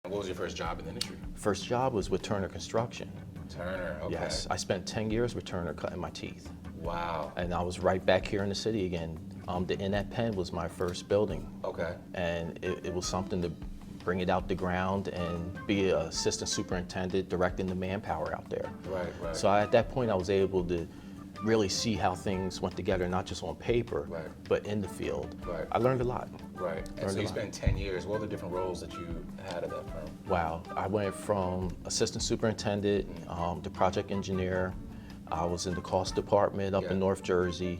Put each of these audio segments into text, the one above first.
What was your first job in the industry? First job was with Turner Construction. Turner, okay. Yes, I spent 10 years with Turner cutting my teeth. Wow. And I was right back here in the city again. The Innet Pen was my first building. Okay. And it was something to bring it out the ground and be an assistant superintendent directing the manpower out there. Right, right. So at that point I was able to really see how things went together, not just on paper, right, but in the field. Right. I learned a lot. Right. And so you spent 10 years. What were the different roles that you had at that firm? Wow. I went from assistant superintendent to project engineer. I was in the cost department up in North Jersey.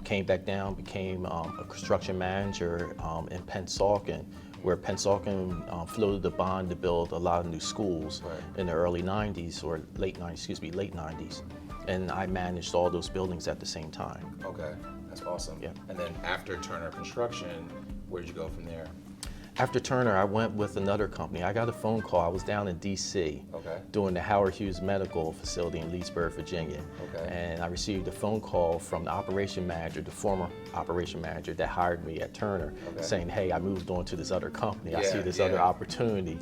Came back down, became a construction manager in Pennsauken, where Pennsauken floated the bond to build a lot of new schools in the early 90s, or late 90s. And I managed all those buildings at the same time. Okay, that's awesome. Yeah. And then after Turner Construction, where did you go from there? After Turner, I went with another company. I got a phone call. I was down in DC doing the Howard Hughes Medical Facility in Leesburg, Virginia. And I received a phone call from the operation manager, the former operation manager that hired me at Turner, saying, hey, I moved on to this other company. I see this other opportunity.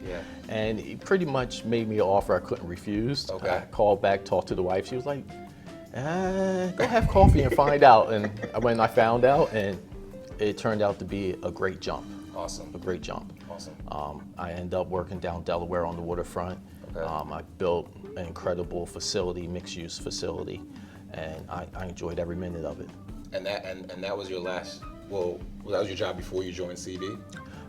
And he pretty much made me an offer I couldn't refuse. I called back, talked to the wife. She was like, go have coffee and find out. And when I found out, and it turned out to be a great jump. Awesome. A great jump. Awesome. I ended up working down Delaware on the waterfront. I built an incredible facility, mixed-use facility, and I enjoyed every minute of it. And that was your last, well, that was your job before you joined CB?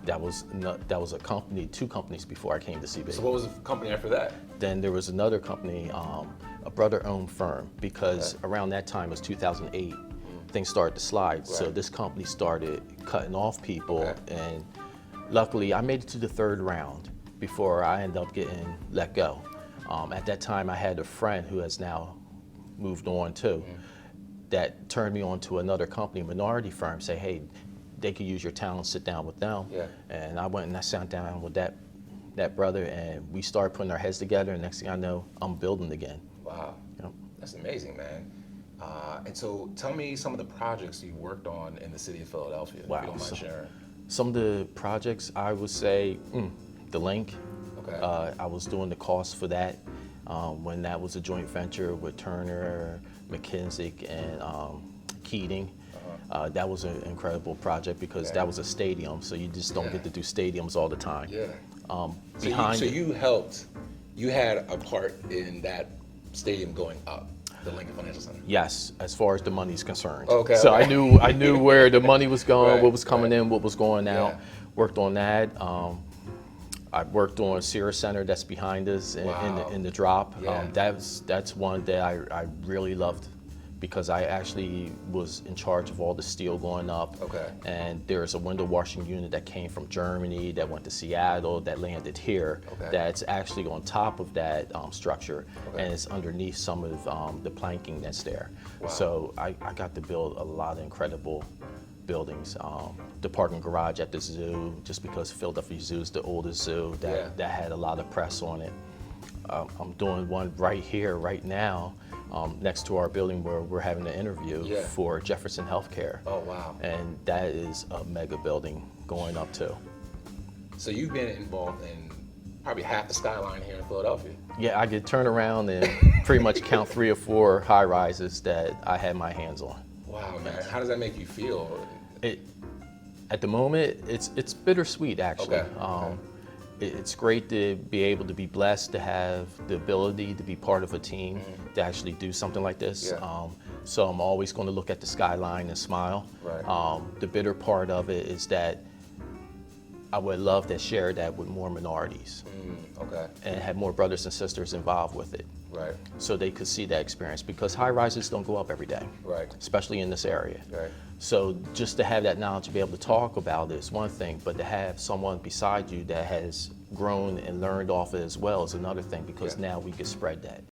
That was a company, two companies before I came to CB. So what was the company after that? Then there was another company, a brother-owned firm, because around that time, it was 2008, things started to slide. So this company started cutting off people, and luckily I made it to the third round before I ended up getting let go. At that time I had a friend who has now moved on too, that turned me on to another company, minority firm, say, hey, they could use your talent, sit down with them. And I went and I sat down with that brother, and we started putting our heads together, and next thing I know, I'm building again. Wow. That's amazing, man. And so tell me some of the projects you worked on in the city of Philadelphia, if you don't mind sharing. Some of the projects, I would say, the Link. I was doing the cost for that when that was a joint venture with Turner, McKinsey, and Keating. That was an incredible project because that was a stadium, so you just don't get to do stadiums all the time. So you had a part in that stadium going up, the Lincoln Financial Center? Yes, as far as the money's concerned. So I knew where the money was going, what was coming in, what was going out. Worked on that. I worked on Sears Center that's behind us in the drop. That's one that I really loved because I actually was in charge of all the steel going up. And there's a window washing unit that came from Germany that went to Seattle that landed here. That's actually on top of that structure, and it's underneath some of the planking that's there. So I got to build a lot of incredible buildings. The parking garage at the zoo, just because Philadelphia Zoo is the oldest zoo, that had a lot of press on it. I'm doing one right here, right now, next to our building where we're having an interview for Jefferson Healthcare. Oh, wow. And that is a mega building going up too. So you've been involved in probably half the skyline here in Philadelphia. Yeah, I could turn around and pretty much count 3 or 4 high rises that I had my hands on. Wow, man. How does that make you feel? At the moment, it's bittersweet, actually. It's great to be able to be blessed to have the ability to be part of a team to actually do something like this. So I'm always going to look at the skyline and smile. The bitter part of it is that I would love to share that with more minorities and have more brothers and sisters involved with it. So they could see that experience, because high rises don't go up every day, especially in this area. So just to have that knowledge to be able to talk about it is one thing, but to have someone beside you that has grown and learned off it as well is another thing, because now we can spread that.